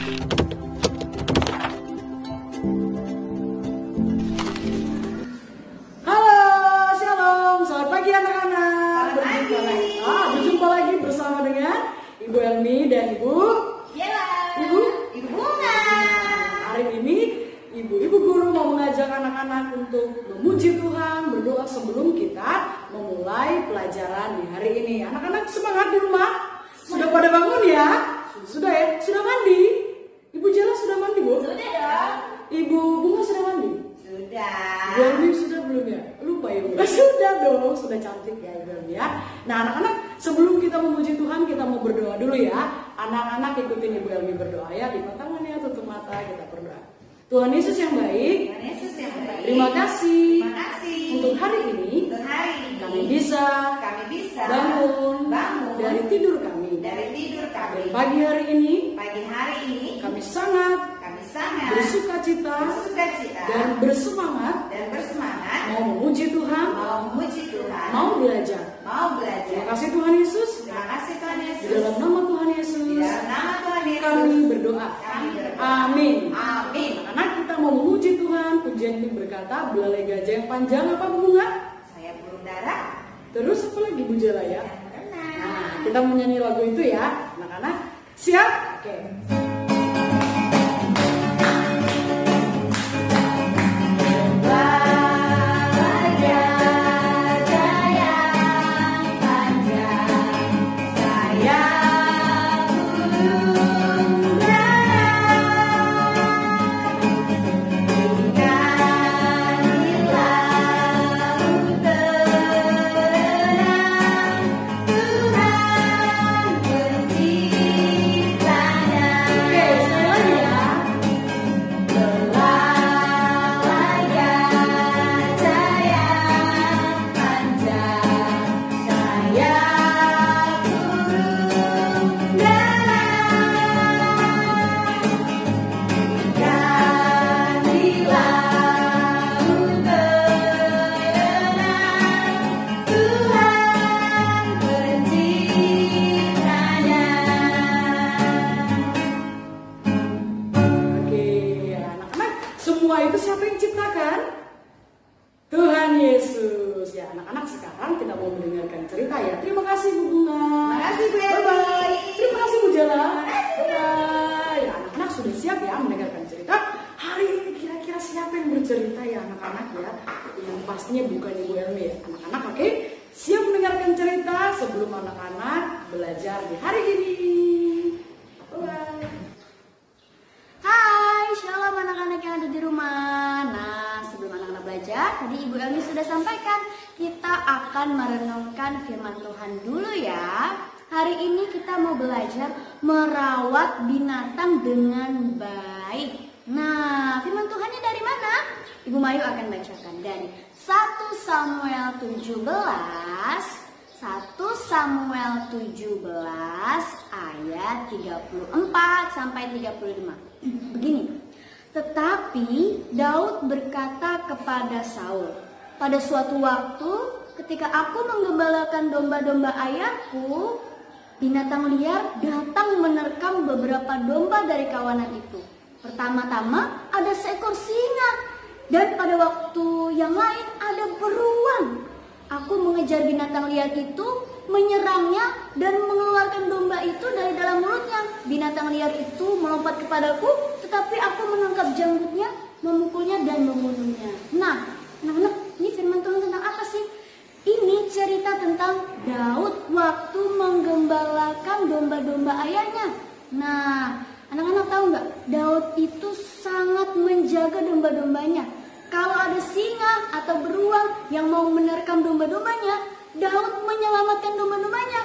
Berjumpa lagi bersama dengan Ibu Elmi dan Ibu Bunga. Hari ini ibu guru mau mengajak anak-anak untuk memuji Tuhan, berdoa sebelum kita memulai pelajaran di hari ini. Anak-anak semangat di rumah? Sudah pada bangun ya? Sudah ya? Sudah mandi? Ibu Jela sudah mandi, Bu? Sudah dong. Ibu Bunga sudah mandi? Sudah. Ibu Elmi sudah belum ya? Lupa ya, Bu? Sudah dong, sudah cantik ya Ibu Elmi ya. Nah anak-anak, sebelum kita memuji Tuhan, kita mau berdoa dulu ya. Anak-anak ikutin Ibu Elmi berdoa ya. Lipat tangannya, tutup mata, kita berdoa. Tuhan Yesus yang baik, terima kasih untuk hari ini. Kami bisa bangun dari tidur kami. Dan pagi hari ini kami sangat bersuka cita dan bersemangat mau memuji Tuhan, mau belajar. Terima kasih Tuhan Yesus. Di dalam nama Tuhan Yesus kami berdoa. Amin. Anak kita mau memuji Tuhan. Pujian ini berkata, belalai gajah yang panjang apa bunga? Saya burung dara. Terus apa lagi Bu Jela ya? Nah, kita mau nyanyi lagu itu ya. Anak-anak siap? Oke. Semua itu siapa yang ciptakan? Tuhan Yesus. Ya, anak-anak sekarang kita mau mendengarkan cerita ya. Terima kasih Bu Bunga. Terima kasih Bu Elmi. Bye-bye. Terima kasih Bu Jela. Terima kasih. Ya, anak-anak sudah siap ya mendengarkan cerita. Hari ini kira-kira siapa yang bercerita ya anak-anak ya? Yang pastinya bukan Ibu Elmi ya. Anak-anak oke? Siap mendengarkan cerita sebelum anak-anak belajar di hari ini. Bye-bye. Hai, shalom anak-anak yang ada di rumah. Nah, sebelum anak-anak belajar, tadi Ibu Elmi sudah sampaikan, kita akan merenungkan firman Tuhan dulu ya. Hari ini kita mau belajar merawat binatang dengan baik. Nah, firman Tuhannya dari mana? Ibu Mayu akan bacakan dari 1 Samuel 17 ayat 34 sampai 35. Begini. Tetapi Daud berkata kepada Saul, pada suatu waktu ketika aku menggembalakan domba-domba ayahku, binatang liar datang menerkam beberapa domba dari kawanan itu. Pertama-tama ada seekor singa, dan pada waktu yang lain ada beruang. Aku mengejar binatang liar itu, menyerangnya dan mengeluarkan domba itu dari dalam mulutnya. Binatang liar itu melompat kepadaku, tetapi aku menangkap janggutnya, memukulnya dan membunuhnya. Nah, anak-anak, ini firman Tuhan tentang apa sih? Ini cerita tentang Daud waktu menggembalakan domba-domba ayahnya. Nah, anak-anak tahu nggak? Daud itu sangat menjaga domba-dombanya. Kalau ada singa atau beruang yang mau menerkam domba-dombanya, Daud menyelamatkan domba-dombanya.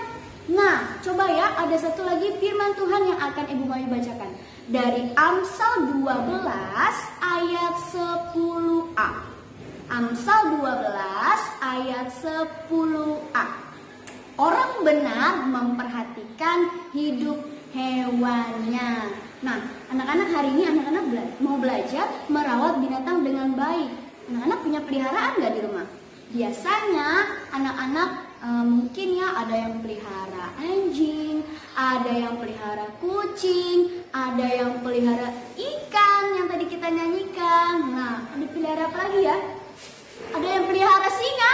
Nah, coba ya, ada satu lagi firman Tuhan yang akan Ibu Mayu bacakan. Dari Amsal 12 ayat 10a. Amsal 12 ayat 10a. Orang benar memperhatikan hidup hewannya. Nah, anak-anak hari ini mau belajar merawat binatang dengan baik. Anak-anak punya peliharaan nggak di rumah? Biasanya anak-anak mungkin ya ada yang pelihara anjing, ada yang pelihara kucing, ada yang pelihara pelihara ikan yang tadi kita nyanyikan. Nah, ada pelihara apa lagi ya? Ada yang pelihara singa?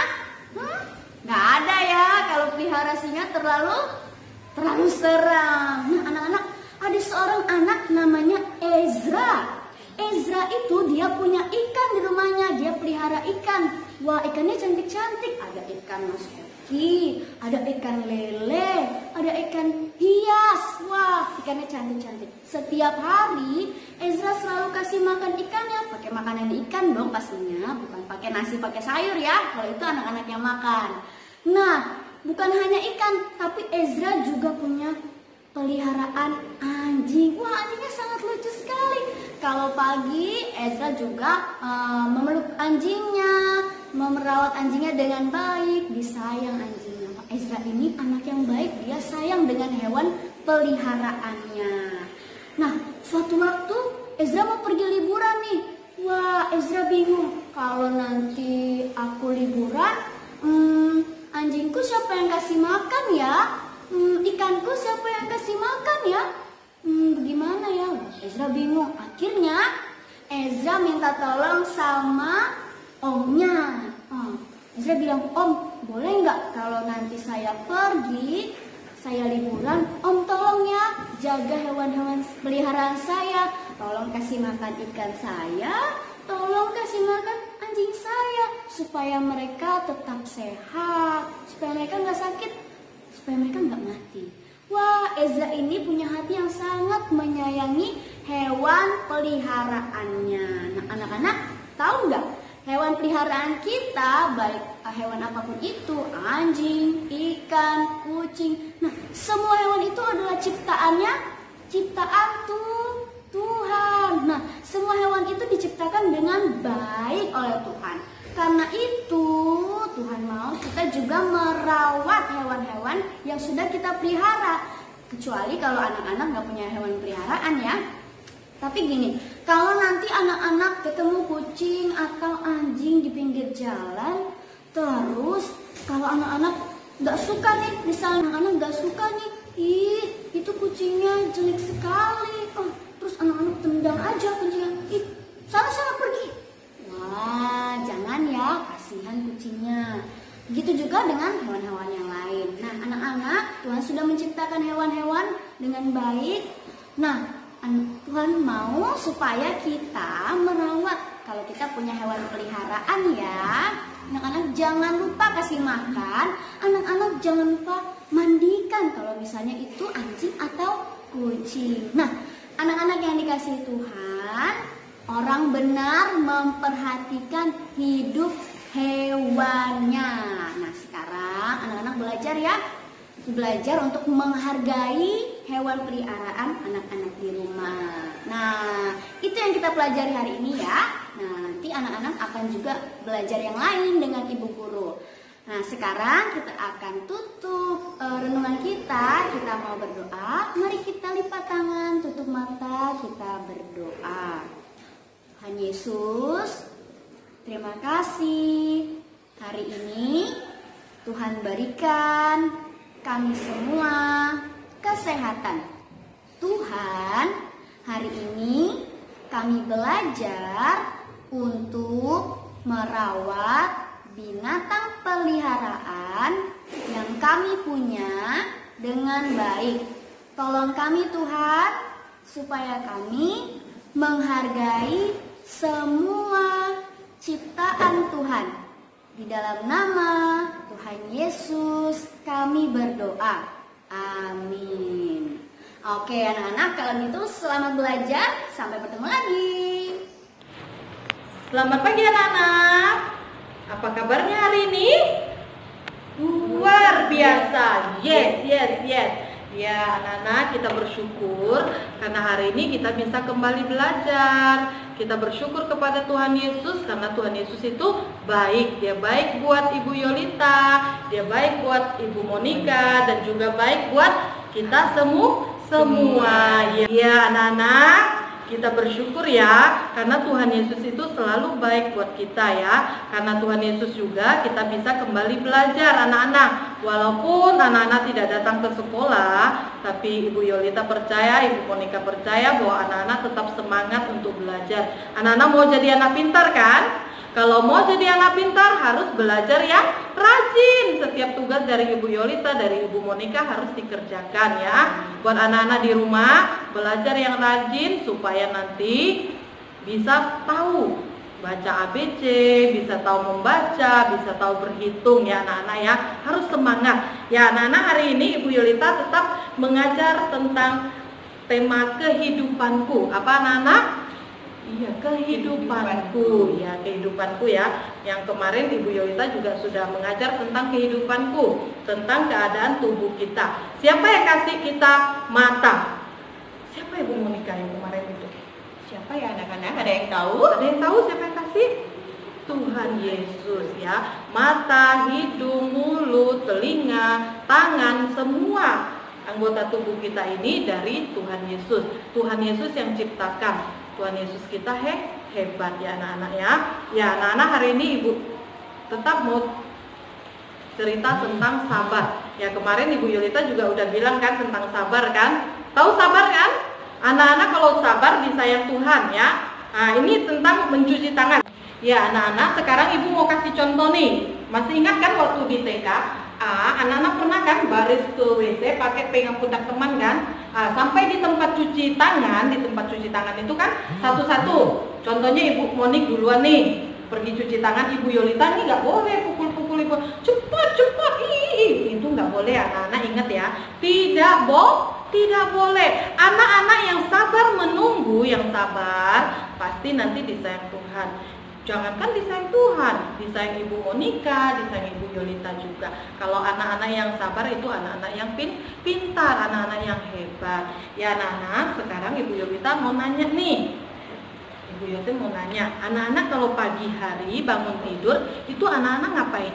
Nggak ada ya, kalau pelihara singa terlalu seram. Nah, anak-anak, ada seorang anak namanya Ezra. Ezra itu dia punya ikan di rumahnya, dia pelihara ikan. Wah, ikannya cantik-cantik. Ada ikan mas koki, ada ikan lele, ada ikan hias. Wah, ikannya cantik-cantik. Setiap hari Ezra selalu kasih makan ikannya, pakai makanan ikan dong pastinya, bukan pakai nasi, pakai sayur ya. Kalau itu anak-anak yang makan. Nah, bukan hanya ikan, tapi Ezra juga punya peliharaan anjing. Wah, anjingnya sangat lucu sekali. Kalau pagi Ezra juga memeluk anjingnya, merawat anjingnya dengan baik, disayang anjingnya. Ezra ini anak yang baik, dia sayang dengan hewan peliharaannya. Nah, suatu waktu Ezra mau pergi liburan nih. Wah, Ezra bingung. Kalau nanti aku liburan, anjingku siapa yang kasih makan ya? Ikanku siapa yang kasih makan ya? Bagaimana ya? Ezra bingung. Akhirnya Ezra minta tolong sama omnya. Ezra bilang, Om, boleh nggak kalau nanti saya pergi, saya liburan, Om tolong ya jaga hewan-hewan peliharaan saya. Tolong kasih makan ikan saya, tolong kasih makan anjing saya, supaya mereka tetap sehat, supaya mereka nggak sakit, supaya mereka nggak mati. Wah, Ezra ini punya hati yang sangat menyayangi hewan peliharaannya. Nah, anak-anak tahu nggak? Hewan peliharaan kita, baik hewan apapun itu, anjing, ikan, kucing. Nah, semua hewan itu adalah ciptaan Tuhan. Nah, semua hewan itu diciptakan dengan baik oleh Tuhan. Karena itu, Tuhan mau kita juga merawat hewan-hewan yang sudah kita pelihara. Kecuali kalau anak-anak nggak punya hewan peliharaan ya. Tapi gini, kalau nanti anak-anak ketemu kucing atau anjing di pinggir jalan, terus kalau anak-anak nggak suka nih, misalnya anak-anak nggak suka nih, ih itu kucingnya jelek sekali, terus anak-anak tendang aja kucingnya, ih sana pergi. Wah, jangan ya, kasihan kucingnya. Begitu juga dengan hewan-hewan yang lain. Nah, anak-anak, Tuhan sudah menciptakan hewan-hewan dengan baik. Nah, Tuhan mau supaya kita merawat. Kalau kita punya hewan peliharaan ya, anak-anak jangan lupa kasih makan, anak-anak jangan lupa mandikan kalau misalnya itu anjing atau kucing. Nah, anak-anak yang dikasihi Tuhan, orang benar memperhatikan hidup hewannya. Nah, sekarang anak-anak belajar ya, belajar untuk menghargai hewan peliharaan anak-anak di rumah. Nah, itu yang kita pelajari hari ini ya. Nah, nanti anak-anak akan juga belajar yang lain dengan ibu guru. Nah, sekarang kita akan tutup renungan kita. Kita mau berdoa. Mari kita lipat tangan, tutup mata, kita berdoa. Tuhan Yesus, terima kasih. Hari ini Tuhan berikan kami semua kesehatan. Tuhan, hari ini kami belajar untuk merawat binatang peliharaan yang kami punya dengan baik. Tolong kami Tuhan, supaya kami menghargai semua ciptaan Tuhan. Di dalam nama Tuhan Yesus kami berdoa. Amin. Oke anak-anak, kalau gitu selamat belajar. Sampai bertemu lagi. Selamat pagi anak-anak. Apa kabarnya hari ini? Luar biasa. Yes. Ya anak-anak, kita bersyukur karena hari ini kita bisa kembali belajar. Kita bersyukur kepada Tuhan Yesus karena Tuhan Yesus itu baik. Dia baik buat Ibu Yolita, dia baik buat Ibu Monica, dan juga baik buat kita semua. Ya anak-anak, kita bersyukur ya, karena Tuhan Yesus itu selalu baik buat kita ya. Karena Tuhan Yesus juga kita bisa kembali belajar anak-anak. Walaupun anak-anak tidak datang ke sekolah, tapi Ibu Yolita percaya, Ibu Monica percaya bahwa anak-anak tetap semangat untuk belajar. Anak-anak mau jadi anak pintar kan? Kalau mau jadi anak pintar harus belajar yang rajin. Setiap tugas dari Ibu Yolita, dari Ibu Monica harus dikerjakan ya. Buat anak-anak di rumah, belajar yang rajin supaya nanti bisa tahu baca ABC, bisa tahu membaca, bisa tahu berhitung ya anak-anak ya. Harus semangat. Ya anak-anak, hari ini Ibu Yolita tetap mengajar tentang tema kehidupanku. Apa anak-anak? Iya, kehidupanku ya, kehidupanku ya. Yang kemarin Ibu Yolita juga sudah mengajar tentang kehidupanku, tentang keadaan tubuh kita. Siapa yang kasih kita mata? Siapa Ibu Monica yang kemarin itu? Siapa ya anak-anak? Ada yang tahu? Ada yang tahu siapa yang kasih? Tuhan Yesus ya. Mata, hidung, mulut, telinga, tangan, semua anggota tubuh kita ini dari Tuhan Yesus. Tuhan Yesus yang ciptakan. Tuhan Yesus kita hebat ya anak-anak ya. Ya anak-anak, hari ini Ibu tetap mau cerita tentang sabar. Ya kemarin Ibu Yolita juga udah bilang kan tentang sabar kan. Tahu sabar kan? Anak-anak kalau sabar disayang Tuhan ya. Nah ini tentang mencuci tangan. Ya anak-anak, sekarang Ibu mau kasih contoh nih. Masih ingat kan waktu di TK? Anak-anak pernah kan baris ke WC pakai pegang pundak teman kan? Sampai di tempat cuci tangan, itu kan satu-satu. Contohnya Ibu Monik duluan nih, pergi cuci tangan. Ibu Yolita nih nggak boleh pukul-pukul Ibu. Cepat, itu nggak boleh anak-anak, ingat ya. Tidak boleh. Anak-anak yang sabar menunggu, yang sabar pasti nanti disayang Tuhan. Jangankan disayang Tuhan, disayang Ibu Monica, disayang Ibu Yolita juga. Kalau anak-anak yang sabar itu anak-anak yang pintar, anak-anak yang hebat. Ya anak-anak, sekarang Ibu Yolita mau nanya nih. Ibu Yolita mau nanya, anak-anak kalau pagi hari bangun tidur, itu anak-anak ngapain?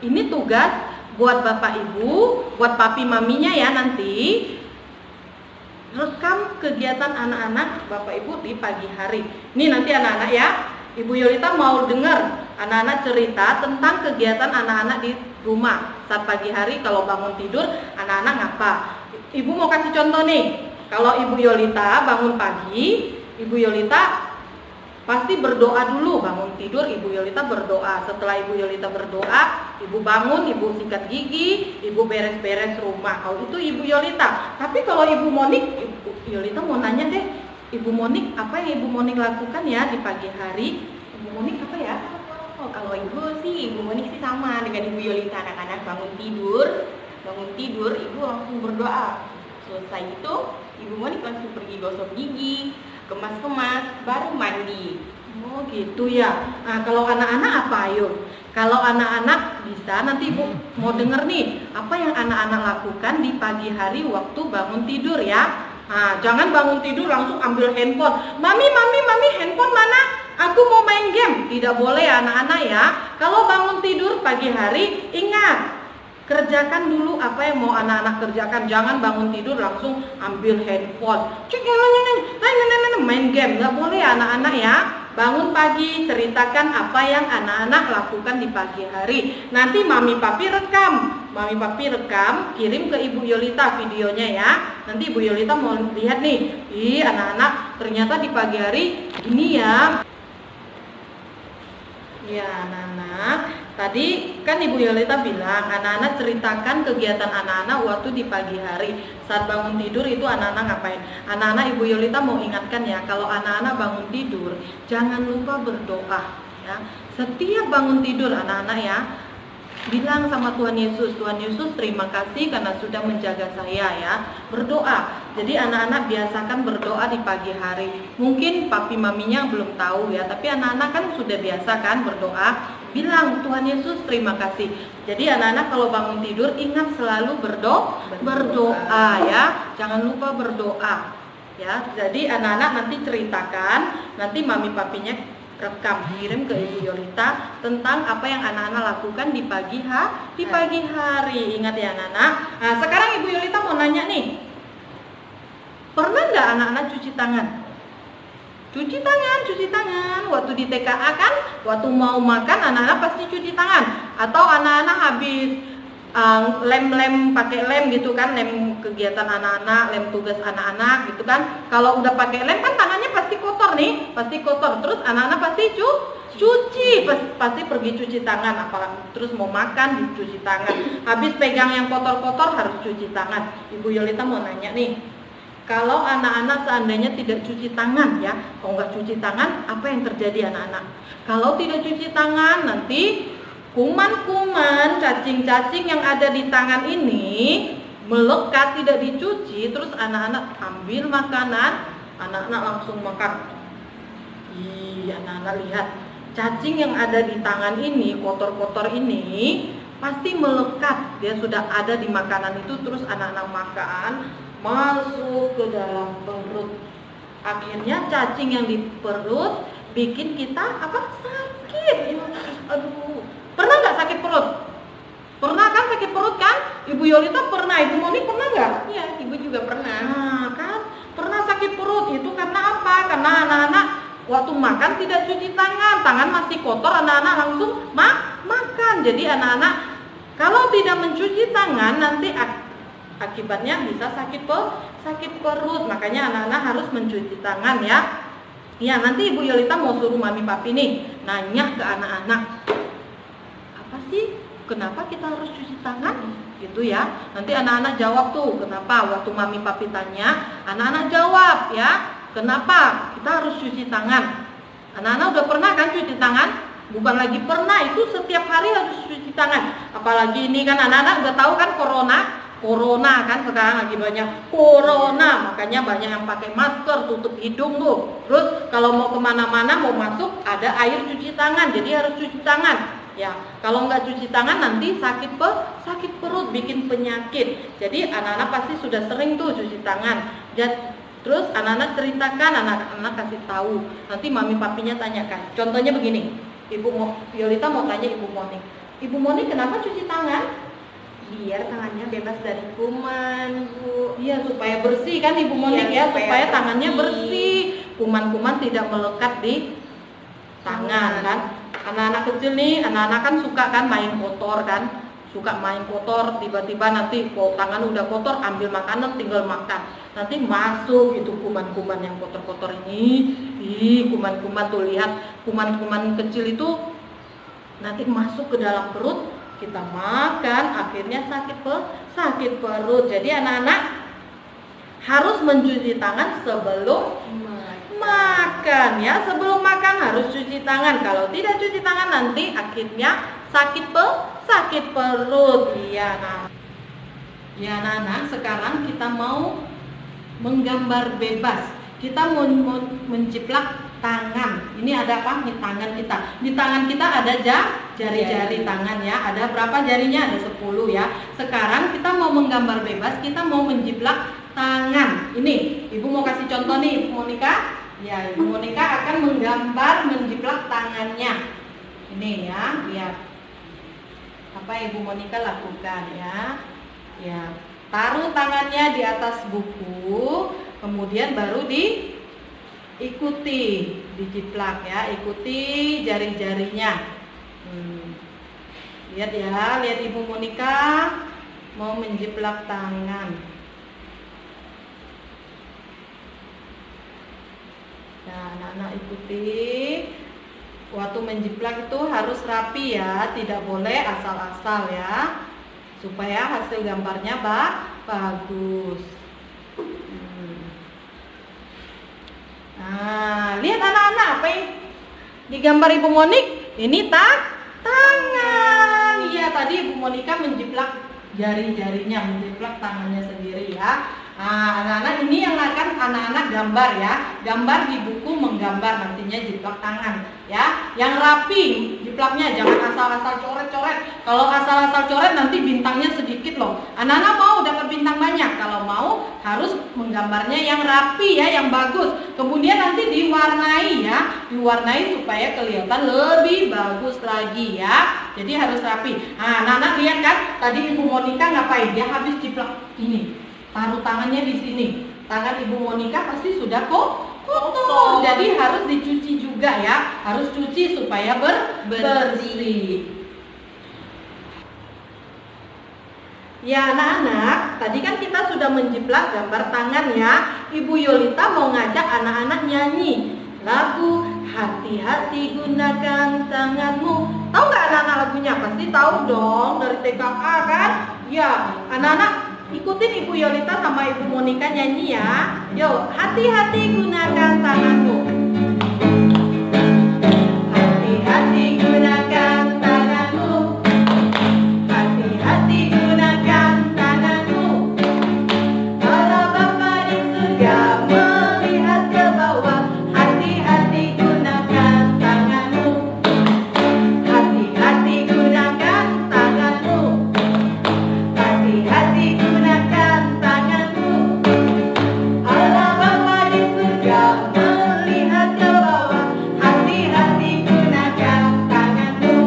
Ini tugas buat Bapak Ibu, buat papi maminya ya nanti. Rekam kegiatan anak-anak Bapak Ibu di pagi hari. Ini nanti anak-anak ya, Ibu Yolita mau dengar anak-anak cerita tentang kegiatan anak-anak di rumah saat pagi hari. Kalau bangun tidur, anak-anak ngapa? Ibu mau kasih contoh nih. Kalau Ibu Yolita bangun pagi, Ibu Yolita pasti berdoa dulu. Bangun tidur, Ibu Yolita berdoa. Setelah Ibu Yolita berdoa, Ibu bangun, Ibu sikat gigi, Ibu beres-beres rumah. Kalau itu Ibu Yolita. Tapi kalau Ibu Monik, Ibu Yolita mau nanya deh, Ibu Monik, apa yang Ibu Monik lakukan ya di pagi hari? Ibu Monik apa ya? Oh, kalau Ibu Monik sih sama dengan Ibu Yolita. Anak-anak bangun tidur, Ibu langsung berdoa. Selesai itu, Ibu Monik langsung pergi gosok gigi, kemas-kemas, baru mandi. Oh gitu ya. Nah kalau anak-anak apa ayo? Kalau anak-anak bisa nanti Ibu mau denger nih apa yang anak-anak lakukan di pagi hari waktu bangun tidur ya. Nah jangan bangun tidur langsung ambil handphone. Mami handphone mana? Aku mau main game. Tidak boleh anak-anak ya. Kalau bangun tidur pagi hari ingat, kerjakan dulu apa yang mau anak-anak kerjakan. Jangan bangun tidur langsung ambil handphone. Main game. Nggak boleh anak-anak ya. Bangun pagi, ceritakan apa yang anak-anak lakukan di pagi hari. Nanti mami papi rekam, kirim ke Ibu Yolita videonya ya. Nanti Ibu Yolita mau lihat nih, anak-anak ternyata di pagi hari ini ya. Ya anak-anak, tadi kan Ibu Yolita bilang anak-anak ceritakan kegiatan anak-anak waktu di pagi hari. Saat bangun tidur itu anak-anak ngapain? Anak-anak Ibu Yolita mau ingatkan ya, kalau anak-anak bangun tidur jangan lupa berdoa ya. Setiap bangun tidur anak-anak ya, bilang sama Tuhan Yesus, Tuhan Yesus terima kasih karena sudah menjaga saya ya. Berdoa. Jadi anak-anak biasakan berdoa di pagi hari. Mungkin papi maminya belum tahu ya, tapi anak-anak kan sudah biasa kan berdoa. Bilang Tuhan Yesus terima kasih. Jadi anak-anak kalau bangun tidur ingat selalu berdoa ya. Jangan lupa berdoa ya. Jadi anak-anak nanti ceritakan, nanti mami papinya rekam, kirim ke Ibu Yolita tentang apa yang anak-anak lakukan di pagi hari. Ingat ya anak-anak. Nah sekarang Ibu Yolita mau nanya nih, Pernah nggak anak-anak cuci tangan? Cuci tangan. Waktu di TKA kan, waktu mau makan anak-anak pasti cuci tangan. Atau anak-anak habis lem pakai lem gitu kan, lem kegiatan anak-anak, lem tugas anak-anak gitu kan. Kalau udah pakai lem kan tangannya pasti kotor nih, pasti kotor. Terus anak-anak pasti cuci, pasti pergi cuci tangan. Apalagi terus mau makan dicuci tangan. Habis pegang yang kotor-kotor harus cuci tangan. Ibu Yolita mau nanya nih. Kalau anak-anak seandainya tidak cuci tangan ya, kalau nggak cuci tangan, apa yang terjadi anak-anak? Kalau tidak cuci tangan, nanti kuman-kuman, cacing-cacing yang ada di tangan ini melekat, tidak dicuci, terus anak-anak ambil makanan, anak-anak langsung makan. Anak-anak lihat, cacing yang ada di tangan ini, kotor-kotor ini, pasti melekat. Dia sudah ada di makanan itu, terus anak-anak makan, masuk ke dalam perut. Akhirnya cacing yang di perut bikin kita sakit. Aduh, pernah nggak sakit perut? Pernah kan sakit perut kan? Ibu Yolita pernah, Ibu Moni pernah nggak? Iya, ibu juga pernah. Nah kan, pernah sakit perut. Itu karena apa? Karena anak-anak waktu makan tidak cuci tangan masih kotor, anak-anak langsung makan. Jadi anak-anak kalau tidak mencuci tangan nanti akibatnya bisa sakit perut. Makanya anak-anak harus mencuci tangan ya. Ya, nanti Ibu Yolita mau suruh mami papi nih nanya ke anak-anak, apa sih kenapa kita harus cuci tangan? Gitu ya. Nanti anak-anak jawab tuh kenapa. Waktu mami papi tanya, anak-anak jawab ya. Kenapa kita harus cuci tangan? Anak-anak udah pernah kan cuci tangan? Bukan lagi pernah, itu setiap hari harus cuci tangan. Apalagi ini kan anak-anak udah tahu kan Corona kan sekarang lagi banyak corona, makanya banyak yang pakai masker, tutup hidung tuh. Terus kalau mau kemana-mana mau masuk ada air cuci tangan, jadi harus cuci tangan. Ya, kalau nggak cuci tangan nanti sakit perut, bikin penyakit. Jadi anak-anak pasti sudah sering tuh cuci tangan. Terus anak-anak ceritakan, anak-anak kasih tahu. Nanti mami papinya tanyakan. Contohnya begini, Yolita mau tanya Ibu Moni. Ibu Moni kenapa cuci tangan? Biar tangannya bebas dari kuman, Bu. Iya, supaya bersih kan Ibu Monik ya, supaya tangannya bersih, kuman-kuman tidak melekat di tangan kan. Anak-anak kecil nih, anak-anak kan suka kan main kotor kan, tiba-tiba nanti tangan udah kotor, ambil makanan tinggal makan, nanti masuk itu kuman-kuman yang kotor-kotor ini. Kuman-kuman tuh lihat, kuman-kuman kecil itu nanti masuk ke dalam perut. Kita makan, akhirnya sakit perut. Jadi anak-anak harus mencuci tangan sebelum makan ya. Sebelum makan harus cuci tangan. Kalau tidak cuci tangan nanti akhirnya sakit perut. Iya, anak-anak, sekarang kita mau menggambar bebas. Kita mau menciplak tangan. Ini ada apa? Di tangan kita. Di tangan kita ada jari-jari tangan ya. Ada berapa jarinya? Ada 10 ya. Sekarang kita mau menggambar bebas, kita mau menjiplak tangan. Ini, Ibu mau kasih contoh nih, Ibu Monika. Ya, Ibu Monika akan menggambar menjiplak tangannya. Ini ya, lihat. Apa Ibu Monika lakukan ya? Ya, taruh tangannya di atas buku, kemudian baru diikuti, dijiplak ya, ikuti jari-jarinya. Lihat ya, lihat Ibu Monika mau menjiplak tangan. Nah, anak-anak ikuti. Waktu menjiplak itu harus rapi ya, tidak boleh asal-asal ya, supaya hasil gambarnya bagus. Nah, lihat anak-anak apa yang digambar Ibu Monik? Ini tangan. Iya, tadi Ibu Monika menjiplak jari-jarinya, menjiplak tangannya sendiri ya. Nah, anak-anak ini yang akan anak-anak gambar ya. Gambar di buku menggambar, nantinya jiplak tangan ya. Yang rapi jiplaknya, jangan asal-asal coret-coret. Kalau asal-asal coret nanti bintangnya sedikit loh. Anak-anak mau dapat bintang banyak. Kalau mau harus menggambarnya yang rapi ya, yang bagus. Kemudian nanti diwarnai ya, diwarnai supaya kelihatan lebih bagus lagi ya. Jadi harus rapi. Nah, anak-anak lihat kan, tadi Ibu Monika ngapain? Dia habis jiplak ini. Taruh tangannya di sini. tangan Ibu Monica pasti sudah kotor. Jadi harus dicuci juga ya, harus cuci supaya bersih. Ya anak-anak, tadi kan kita sudah menjiplak gambar tangan ya. Ibu Yolita mau ngajak anak-anak nyanyi lagu Hati-hati gunakan tanganmu. Tahu nggak anak-anak lagunya? Pasti tahu dong, dari TKA kan? Ya, anak-anak ikutin Ibu Yolita sama Ibu Monica nyanyi ya. Yo, hati-hati gunakan tanganmu. Hati-hati gunakan tanganmu. Hati-hati gunakan tanganmu. Kalau Bapa di surga melihat ke bawah, hati-hati gunakan tanganmu. Hati-hati gunakan tanganmu. Hati-hati gunakan tanganmu. Allah Bapa di surga melihat ke bawah, hati-hati gunakan tanganmu.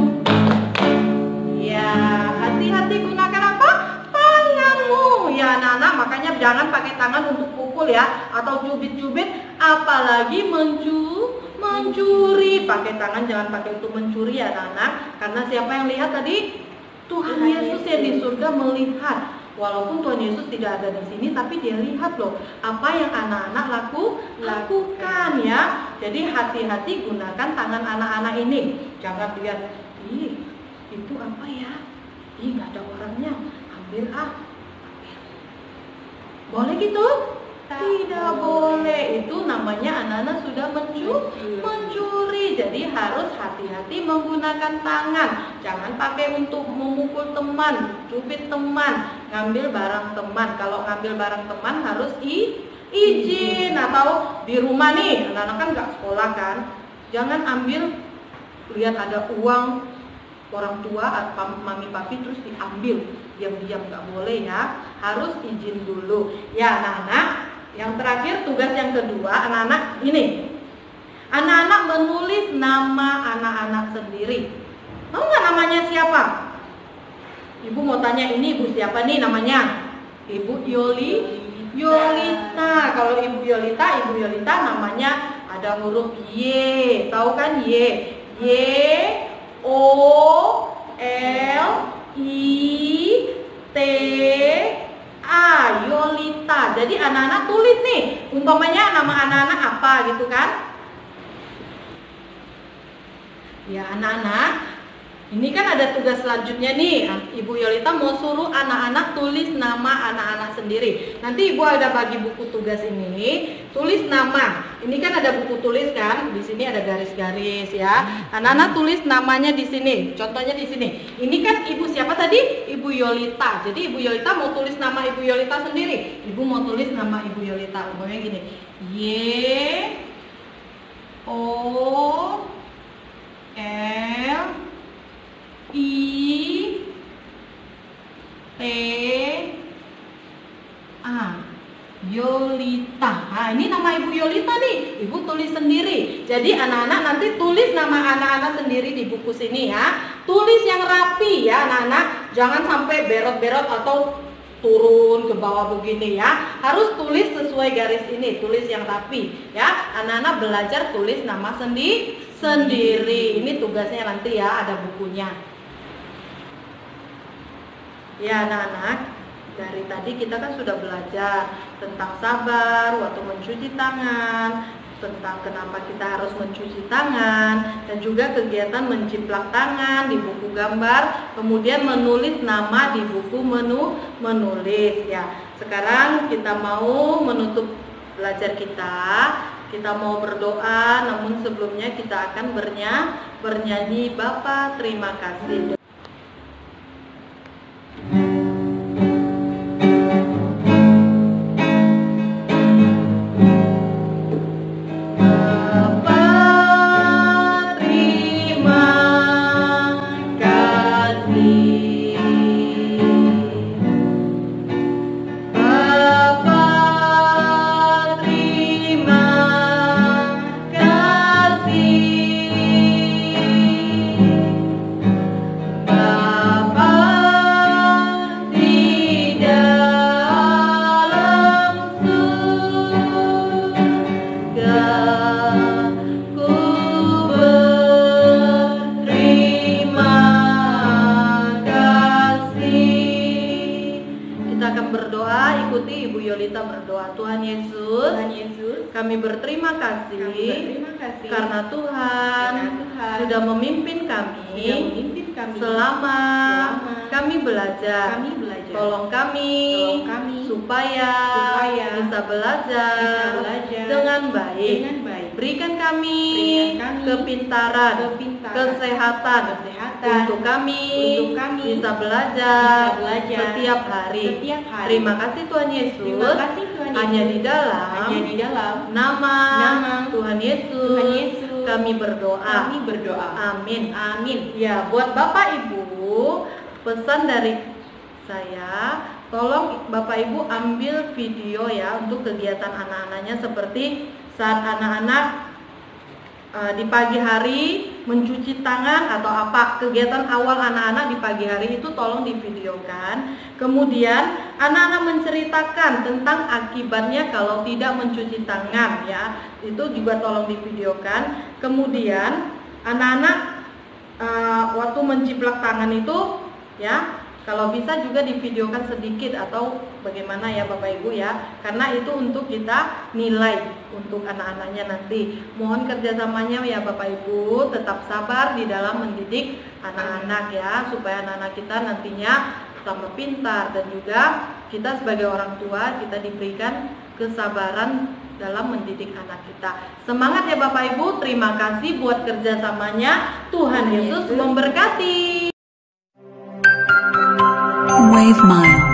Ya, hati-hati gunakan apa? Tanganmu. Ya anak-anak, makanya jangan pakai tangan untuk pukul ya, atau cubit-cubit, apalagi mencuri. Pakai tangan jangan pakai untuk mencuri ya anak-anak, karena siapa yang lihat tadi? Tuhan Yesus yang di surga melihat. Walaupun Tuhan Yesus tidak ada di sini, tapi dia lihat loh apa yang anak-anak lakukan ya. Jadi hati-hati gunakan tangan anak-anak ini. Jangan lihat, ih itu apa ya? Ih nggak ada orangnya, ambil ah. Boleh gitu? Tidak boleh. Itu namanya anak-anak sudah mencuri. Jadi harus hati-hati menggunakan tangan. Jangan pakai untuk memukul teman, cubit teman, ngambil barang teman. Kalau ngambil barang teman harus izin. Atau di rumah nih, anak-anak kan nggak sekolah kan, jangan ambil, lihat ada uang orang tua atau mami papi terus diambil diam-diam, nggak boleh ya, harus izin dulu ya anak-anak. Yang terakhir, tugas yang kedua anak-anak ini, anak-anak menulis nama anak-anak sendiri. Tahu nggak namanya siapa? Ibu mau tanya, ini ibu siapa nih namanya? Ibu Yolita. Kalau Ibu Yolita namanya ada huruf Y, tahu kan Y? Y O L I T A, Yolita. Jadi anak-anak tulis nih, umpamanya nama anak-anak apa gitu kan? Ya anak-anak, ini kan ada tugas selanjutnya nih. Ibu Yolita mau suruh anak-anak tulis nama anak-anak sendiri. Nanti ibu ada bagi buku tugas ini, tulis nama. Ini kan ada buku tulis kan, di sini ada garis-garis ya. Anak-anak tulis namanya di sini. Contohnya di sini. Ini kan ibu siapa tadi? Ibu Yolita. Jadi Ibu Yolita mau tulis nama Ibu Yolita sendiri. Ibu mau tulis nama Ibu Yolita. Umpamanya gini. Y O L I T A, Yolita. Nah ini nama Ibu Yolita nih, ibu tulis sendiri. Jadi anak-anak nanti tulis nama anak-anak sendiri di buku sini ya. Tulis yang rapi ya anak-anak, jangan sampai berot-berot atau turun ke bawah begini ya. Harus tulis sesuai garis ini, tulis yang rapi ya. Anak-anak belajar tulis nama sendiri. Ini tugasnya nanti ya, ada bukunya. Ya anak-anak, dari tadi kita kan sudah belajar tentang sabar waktu mencuci tangan, tentang kenapa kita harus mencuci tangan, dan juga kegiatan menjiplak tangan di buku gambar, kemudian menulis nama di buku menulis ya. Sekarang kita mau menutup belajar kita mau berdoa, namun sebelumnya kita akan bernyanyi Bapa terima kasih. berterima kasih, berterima kasih karena Tuhan, sudah memimpin kami, selama kami belajar. Tolong kami, supaya bisa belajar dengan baik. Berikan kami kepintaran, kesehatan untuk kami bisa belajar setiap hari. Terima kasih Tuhan Yesus. Hanya di dalam nama Tuhan Yesus kami berdoa. Amin. Ya, buat Bapak Ibu, pesan dari saya, tolong Bapak Ibu ambil video ya untuk kegiatan anak-anaknya, seperti saat anak-anak di pagi hari mencuci tangan atau apa, kegiatan awal anak-anak di pagi hari itu tolong divideokan. Kemudian anak-anak menceritakan tentang akibatnya kalau tidak mencuci tangan ya, itu juga tolong divideokan. Kemudian anak-anak waktu menciplak tangan itu ya, kalau bisa juga divideokan sedikit atau bagaimana ya Bapak Ibu ya, karena itu untuk kita nilai untuk anak-anaknya nanti. Mohon kerjasamanya ya Bapak Ibu, tetap sabar di dalam mendidik anak-anak ya, supaya anak-anak kita nantinya tambah pintar, dan juga kita sebagai orang tua kita diberikan kesabaran dalam mendidik anak kita. Semangat ya Bapak Ibu, terima kasih buat kerjasamanya. Tuhan Yesus memberkati. Wave Mile.